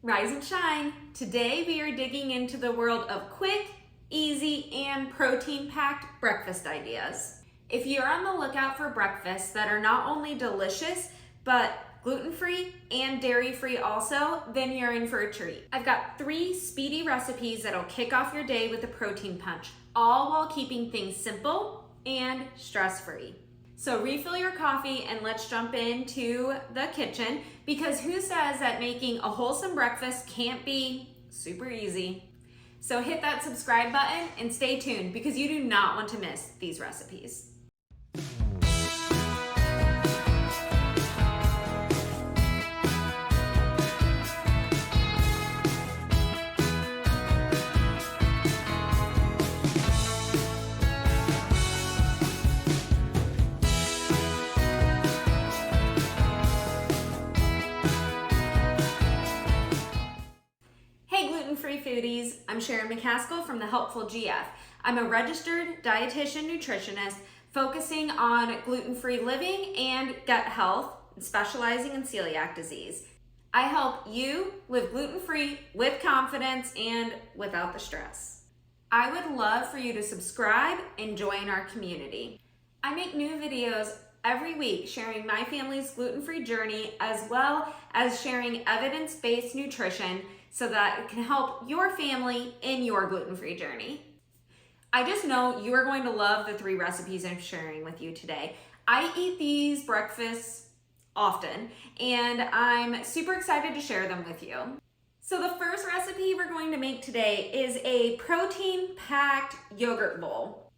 Rise and shine! Today we are digging into the world of quick, easy, and protein-packed breakfast ideas. If you're on the lookout for breakfasts that are not only delicious, but gluten-free and dairy-free also, then you're in for a treat. I've got 3 speedy recipes that'll kick off your day with a protein punch, all while keeping things simple and stress-free. So refill your coffee and let's jump into the kitchen, because who says that making a wholesome breakfast can't be super easy? So hit that subscribe button and stay tuned, because you do not want to miss these recipes. Gluten-free foodies, I'm Sharon McCaskill from the Helpful GF. I'm a registered dietitian nutritionist focusing on gluten-free living and gut health, specializing in celiac disease. I help you live gluten-free with confidence and without the stress. I would love for you to subscribe and join our community. I make new videos every week sharing my family's gluten-free journey, as well as sharing evidence-based nutrition so that it can help your family in your gluten-free journey. I just know you are going to love the 3 recipes I'm sharing with you today. I eat these breakfasts often, and I'm super excited to share them with you. So the first recipe we're going to make today is a protein-packed yogurt bowl.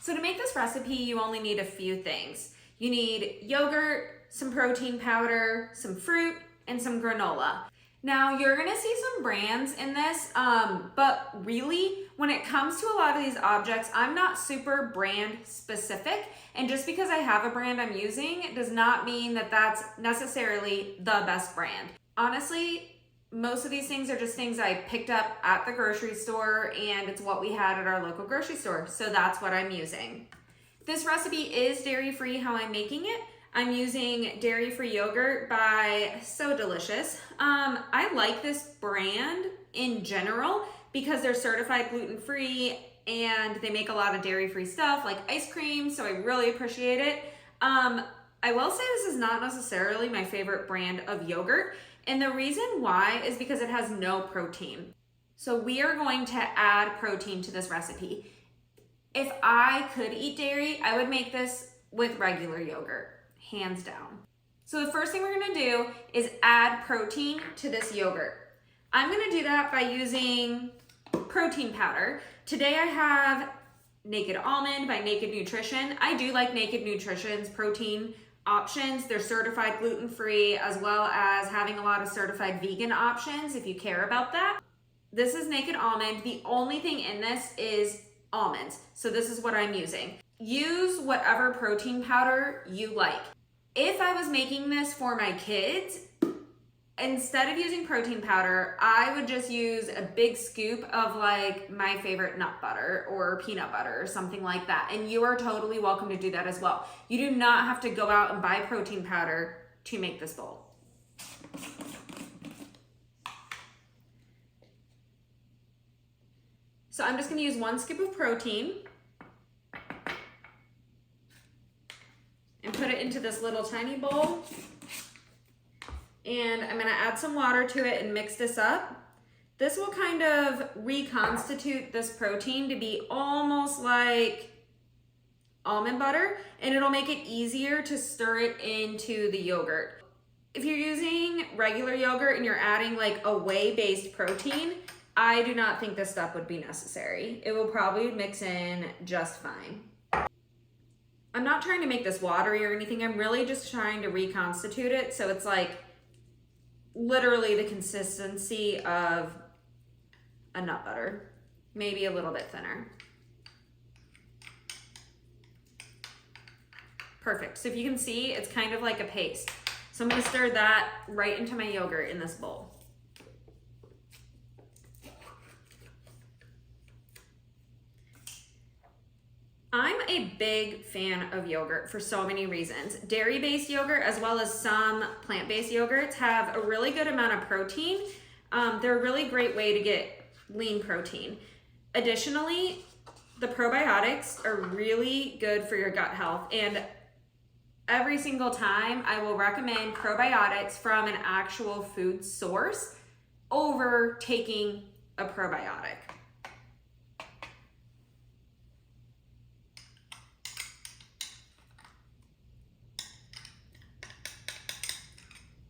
So to make this recipe, you only need a few things. You need yogurt, some protein powder, some fruit, and some granola. Now you're gonna see some brands in this, but really when it comes to a lot of these objects, I'm not super brand specific. And just because I have a brand I'm using does not mean that that's necessarily the best brand. Honestly, most of these things are just things I picked up at the grocery store, and it's what we had at our local grocery store. So that's what I'm using. This recipe is dairy-free how I'm making it. I'm using dairy-free yogurt by So Delicious. I like this brand in general because they're certified gluten-free and they make a lot of dairy-free stuff like ice cream, so I really appreciate it. I will say this is not necessarily my favorite brand of yogurt, and the reason why is because it has no protein. So we are going to add protein to this recipe. If I could eat dairy, I would make this with regular yogurt. Hands down. So the first thing we're gonna do is add protein to this yogurt. I'm gonna do that by using protein powder. Today I have Naked Almond by Naked Nutrition. I do like Naked Nutrition's protein options. They're certified gluten-free, as well as having a lot of certified vegan options if you care about that. This is Naked Almond. The only thing in this is almonds. So this is what I'm using. Use whatever protein powder you like. If I was making this for my kids, instead of using protein powder, I would just use a big scoop of like my favorite nut butter or peanut butter or something like that. And you are totally welcome to do that as well. You do not have to go out and buy protein powder to make this bowl. So I'm just gonna use 1 scoop of protein and put it into this little tiny bowl. And I'm gonna add some water to it and mix this up. This will kind of reconstitute this protein to be almost like almond butter, and it'll make it easier to stir it into the yogurt. If you're using regular yogurt and you're adding like a whey-based protein, I do not think this step would be necessary. It will probably mix in just fine. I'm not trying to make this watery or anything. I'm really just trying to reconstitute it so it's like literally the consistency of a nut butter, maybe a little bit thinner. Perfect. So if you can see, it's kind of like a paste. So I'm gonna stir that right into my yogurt in this bowl. I'm a big fan of yogurt for so many reasons. Dairy-based yogurt, as well as some plant-based yogurts, have a really good amount of protein, They're a really great way to get lean protein. Additionally, the probiotics are really good for your gut health, and every single time I will recommend probiotics from an actual food source over taking a probiotic.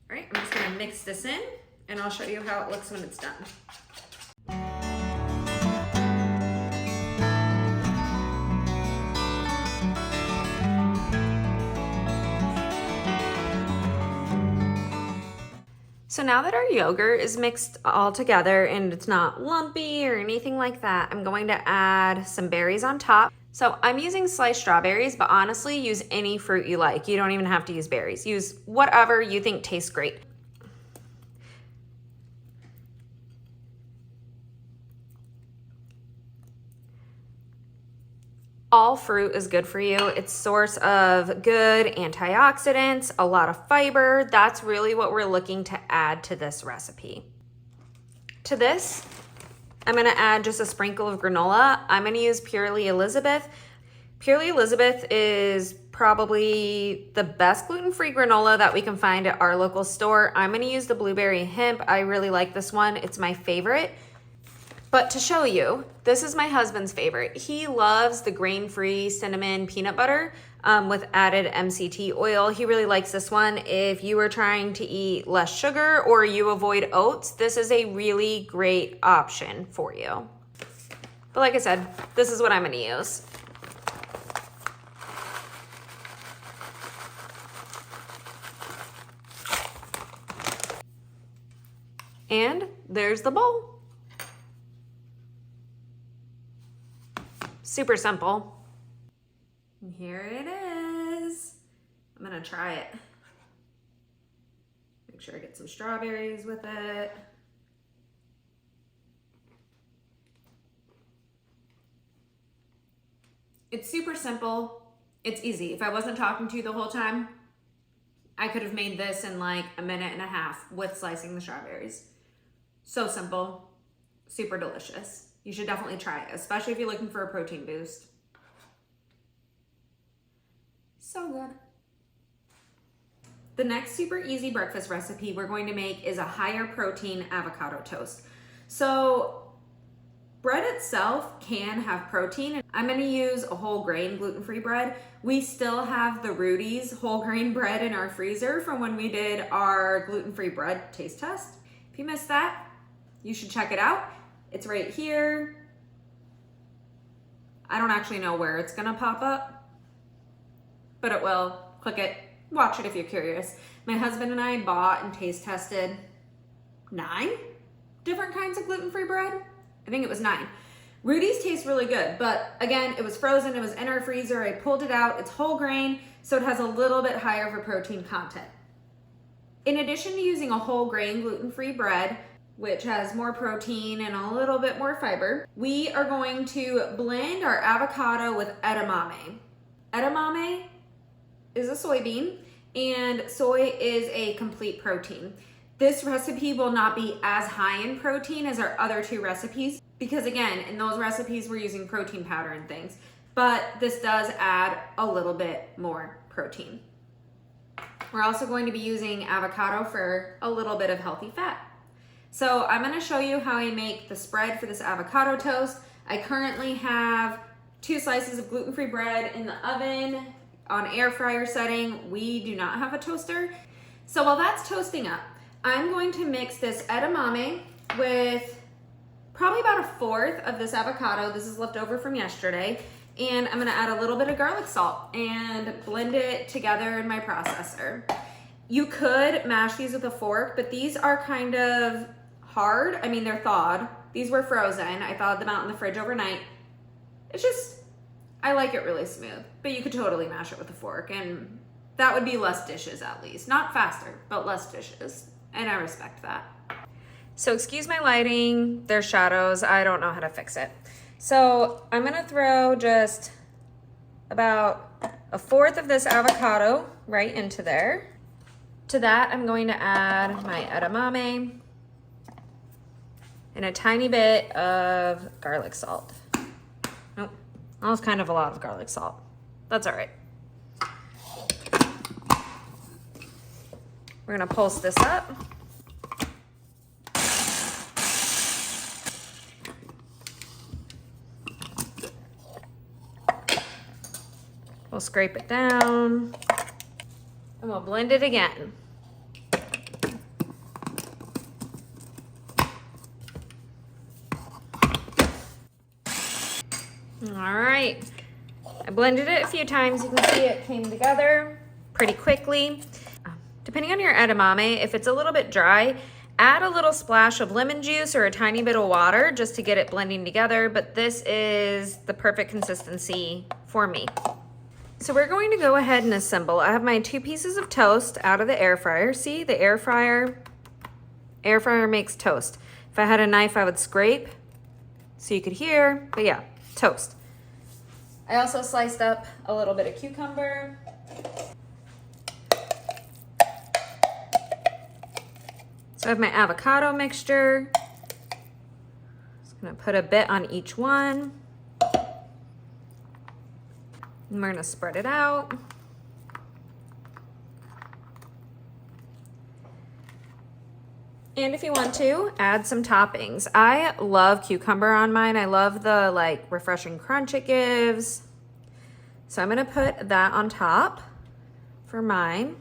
All right, I'm just gonna mix this in and I'll show you how it looks when it's done. So now that our yogurt is mixed all together and it's not lumpy or anything like that, I'm going to add some berries on top. So I'm using sliced strawberries, but honestly, use any fruit you like. You don't even have to use berries. Use whatever you think tastes great. All fruit is good for you. It's a source of good antioxidants, a lot of fiber. That's really what we're looking to add to this recipe. To this, I'm gonna add just a sprinkle of granola. I'm gonna use Purely Elizabeth. Purely Elizabeth is probably the best gluten-free granola that we can find at our local store. I'm gonna use the blueberry hemp. I really like this one. It's my favorite. But to show you, this is my husband's favorite. He loves the grain-free cinnamon peanut butter with added MCT oil. He really likes this one. If you are trying to eat less sugar or you avoid oats, this is a really great option for you. But like I said, this is what I'm gonna use. And there's the bowl. Super simple. And here it is. I'm gonna try it. Make sure I get some strawberries with it. It's super simple. It's easy. If I wasn't talking to you the whole time, I could have made this in like a minute and a half with slicing the strawberries. So simple, super delicious. You should definitely try it, especially if you're looking for a protein boost. So good. The next super easy breakfast recipe we're going to make is a higher protein avocado toast. So bread itself can have protein. I'm gonna use a whole grain gluten-free bread. We still have the Rudy's whole grain bread in our freezer from when we did our gluten-free bread taste test. If you missed that, you should check it out. It's right here. I don't actually know where it's gonna pop up, but it will. Click it, watch it if you're curious. My husband and I bought and taste tested 9 different kinds of gluten-free bread. I think it was 9. Rudy's tastes really good, but again, it was frozen, it was in our freezer, I pulled it out, it's whole grain, so it has a little bit higher of a protein content. In addition to using a whole grain gluten-free bread, which has more protein and a little bit more fiber, we are going to blend our avocado with edamame. Edamame is a soybean, and soy is a complete protein. This recipe will not be as high in protein as our other 2 recipes, because again, in those recipes we're using protein powder and things, but this does add a little bit more protein. We're also going to be using avocado for a little bit of healthy fat. So I'm gonna show you how I make the spread for this avocado toast. I currently have 2 slices of gluten-free bread in the oven on air fryer setting. We do not have a toaster. So while that's toasting up, I'm going to mix this edamame with probably about 1/4 of this avocado. This is left over from yesterday. And I'm gonna add a little bit of garlic salt and blend it together in my processor. You could mash these with a fork, but these are kind of hard. I mean, they're thawed. These were frozen. I thawed them out in the fridge overnight. It's just, I like it really smooth, but you could totally mash it with a fork and that would be less dishes at least. Not faster, but less dishes. And I respect that. So excuse my lighting, there's shadows. I don't know how to fix it. So I'm gonna throw just about 1/4 of this avocado right into there. To that, I'm going to add my edamame. and a tiny bit of garlic salt. Nope, that was kind of a lot of garlic salt. That's all right. We're gonna pulse this up. We'll scrape it down and we'll blend it again. All right, I blended it a few times. You can see it came together pretty quickly. Depending on your edamame, if it's a little bit dry, add a little splash of lemon juice or a tiny bit of water just to get it blending together, but this is the perfect consistency for me. So we're going to go ahead and assemble. I have my 2 pieces of toast out of the air fryer. See, the air fryer makes toast. If I had a knife, I would scrape so you could hear, but yeah, toast. I also sliced up a little bit of cucumber. So I have my avocado mixture. Just gonna put a bit on each one. And we're gonna spread it out. And if you want to, add some toppings. I love cucumber on mine. I love the like refreshing crunch it gives. So I'm gonna put that on top for mine.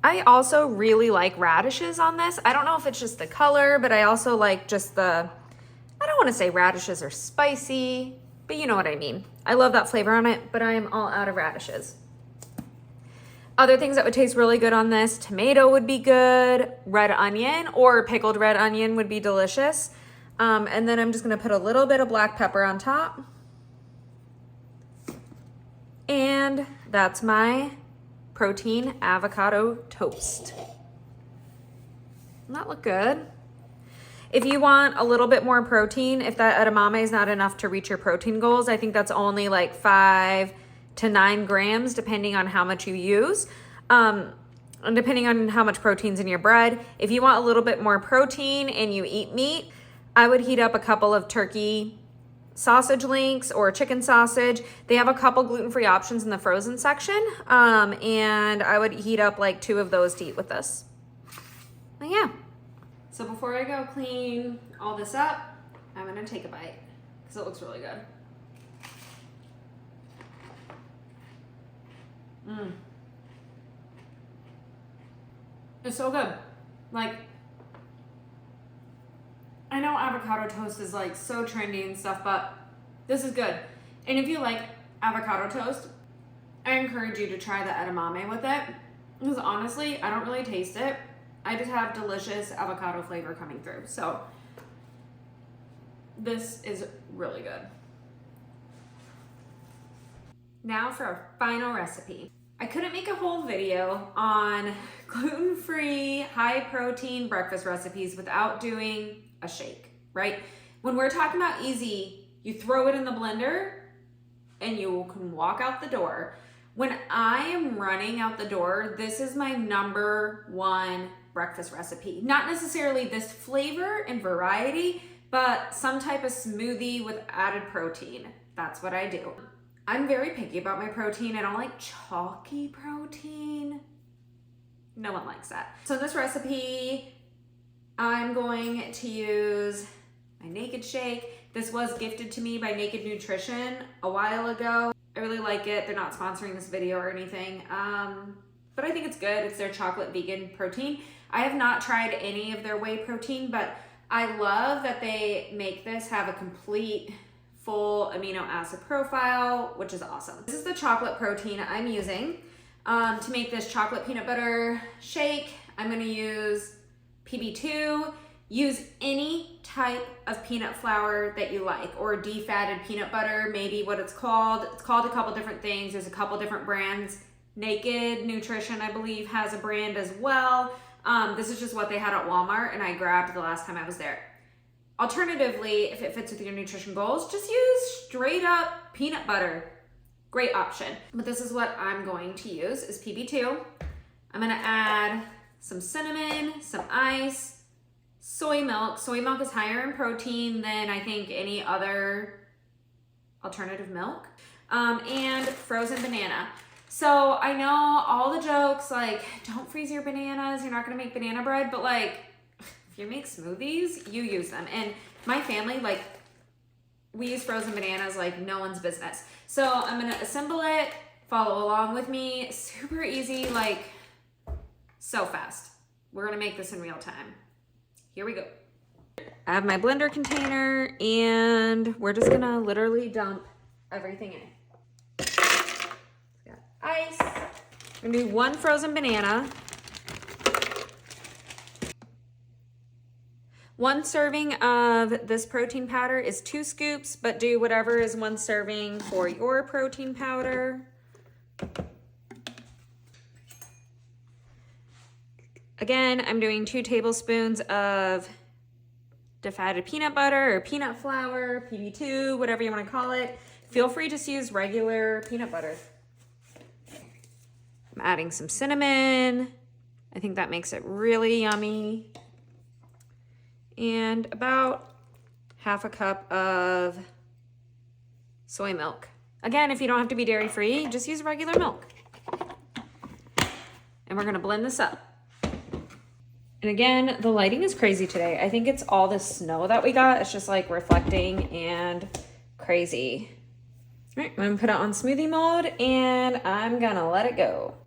I also really like radishes on this. I don't know if it's just the color, but I also like just the, I don't want to say radishes are spicy, but you know what I mean. I love that flavor on it, but I am all out of radishes. Other things that would taste really good on this, tomato would be good, red onion or pickled red onion would be delicious. And then I'm just gonna put a little bit of black pepper on top. And that's my protein avocado toast. Doesn't that look good? If you want a little bit more protein, if that edamame is not enough to reach your protein goals, I think that's only like 5 to 9 grams, depending on how much you use. And depending on how much protein's in your bread. If you want a little bit more protein and you eat meat, I would heat up a couple of turkey sausage links or chicken sausage. They have a couple gluten-free options in the frozen section. And I would heat up like 2 of those to eat with this. But yeah. So before I go clean all this up, I'm gonna take a bite because it looks really good. It's so good. Like, I know avocado toast is like so trendy and stuff, but this is good. And if you like avocado toast, I encourage you to try the edamame with it. Because honestly, I don't really taste it. I just have delicious avocado flavor coming through. So this is really good. Now for our final recipe. I couldn't make a whole video on gluten-free, high-protein breakfast recipes without doing a shake, right? When we're talking about easy, you throw it in the blender and you can walk out the door. When I am running out the door, this is my #1 breakfast recipe. Not necessarily this flavor and variety, but some type of smoothie with added protein. That's what I do. I'm very picky about my protein. I don't like chalky protein. No one likes that. So in this recipe, I'm going to use my Naked Shake. This was gifted to me by Naked Nutrition a while ago. I really like it. They're not sponsoring this video or anything, but I think it's good. It's their chocolate vegan protein. I have not tried any of their whey protein, but I love that they make this have a complete full amino acid profile, which is awesome. This is the chocolate protein I'm using to make this chocolate peanut butter shake. I'm gonna use PB2. Use any type of peanut flour that you like, or defatted peanut butter, maybe what it's called. It's called a couple different things. There's a couple different brands. Naked Nutrition, I believe, has a brand as well. This is just what they had at Walmart and I grabbed the last time I was there. Alternatively, if it fits with your nutrition goals, just use straight up peanut butter. Great option. But this is what I'm going to use is PB2. I'm gonna add some cinnamon, some ice, soy milk. Soy milk is higher in protein than I think any other alternative milk, and frozen banana. So I know all the jokes like, don't freeze your bananas, you're not gonna make banana bread, but like, if you make smoothies, you use them. And my family, like, we use frozen bananas like no one's business. So I'm gonna assemble it, follow along with me, super easy, like so fast. We're gonna make this in real time. Here we go. I have my blender container and we're just gonna literally dump everything in. Got ice. I'm gonna do 1 frozen banana. 1 serving of this protein powder is 2 scoops, but do whatever is 1 serving for your protein powder. Again, I'm doing 2 tablespoons of defatted peanut butter or peanut flour, PB2, whatever you want to call it. Feel free to use regular peanut butter. I'm adding some cinnamon. I think that makes it really yummy. And about 1/2 cup of soy milk. Again, if you don't have to be dairy-free, just use regular milk. And we're gonna blend this up. And again, the lighting is crazy today. I think it's all the snow that we got. It's just like reflecting and crazy. All right, I'm gonna put it on smoothie mode and I'm gonna let it go.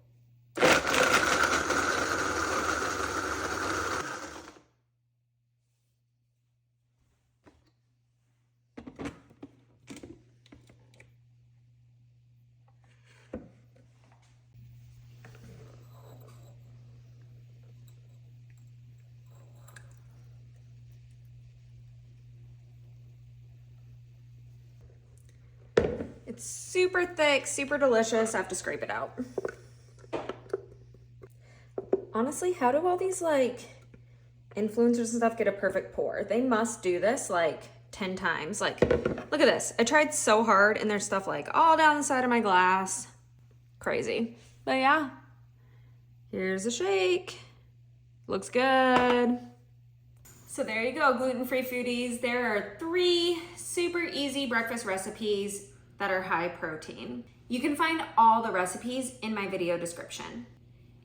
It's super thick, super delicious. I have to scrape it out. Honestly, how do all these like influencers and stuff get a perfect pour? They must do this like 10 times. Like, look at this. I tried so hard and there's stuff like all down the side of my glass. Crazy. But yeah, here's a shake. Looks good. So there you go, gluten-free foodies. There are 3 super easy breakfast recipes that are high protein. You can find all the recipes in my video description.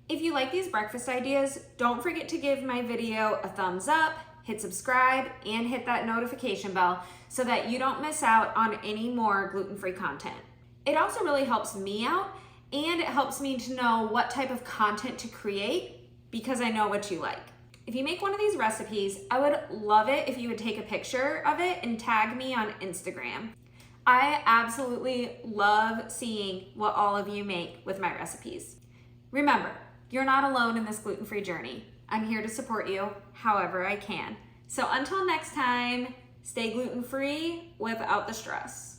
If you like these breakfast ideas, don't forget to give my video a thumbs up, hit subscribe, and hit that notification bell so that you don't miss out on any more gluten-free content. It also really helps me out, and it helps me to know what type of content to create because I know what you like. If you make one of these recipes, I would love it if you would take a picture of it and tag me on Instagram. I absolutely love seeing what all of you make with my recipes. Remember, you're not alone in this gluten-free journey. I'm here to support you however I can. So until next time, stay gluten-free without the stress.